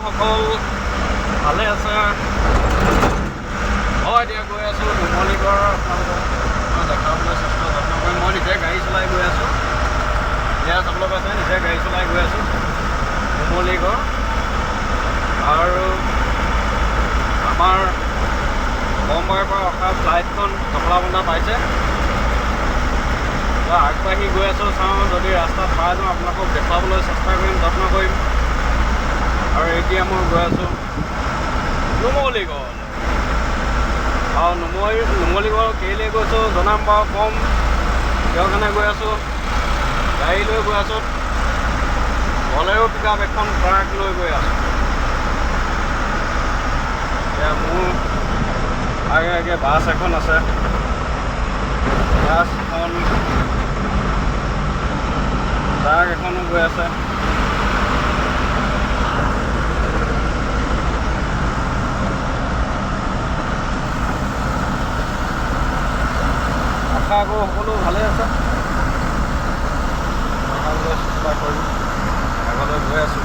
সকল ভালে আছে? হয়, এতিয়া গৈ আছোঁ নুমলীগড়। আপোনালোকক মই দেখাবলৈ চেষ্টা যত্ন কৰিম। মই নিজে গাড়ী চলাই গৈ আছোঁ। এয়া চাবলৈ পাইছে, নিজে গাড়ী চলাই গৈ আছোঁ নুমলীগড়। আৰু আমাৰ বম্বাইৰ পৰা অহা ফ্লাইটখন চকলাবন্ধা পাইছে। আগবাঢ়ি গৈ আছোঁ, চাওঁ যদি ৰাস্তাত পাই যাওঁ আপোনালোকক দেখুৱাবলৈ চেষ্টা কৰিম, যত্ন কৰিম। আৰু এতিয়া মই গৈ আছোঁ নুমলীগড়। আৰু নুমলীগড় কেলৈ গৈছোঁ জনাম বাৰু, কম কিয় কাৰণে গৈ আছোঁ। গাড়ী লৈ গৈ আছোঁ, বলেৰো পিকআপ এখন ট্ৰাক লৈ গৈ আছোঁ। এতিয়া মোৰ আগে আগে বাছ এখন আছে, বাছখন ট্ৰাক এখনো গৈ আছে। আশা কৰোঁ সকলো ভালে আছে। দেখাবলৈ চেষ্টা কৰিম, আগলৈ গৈ আছোঁ।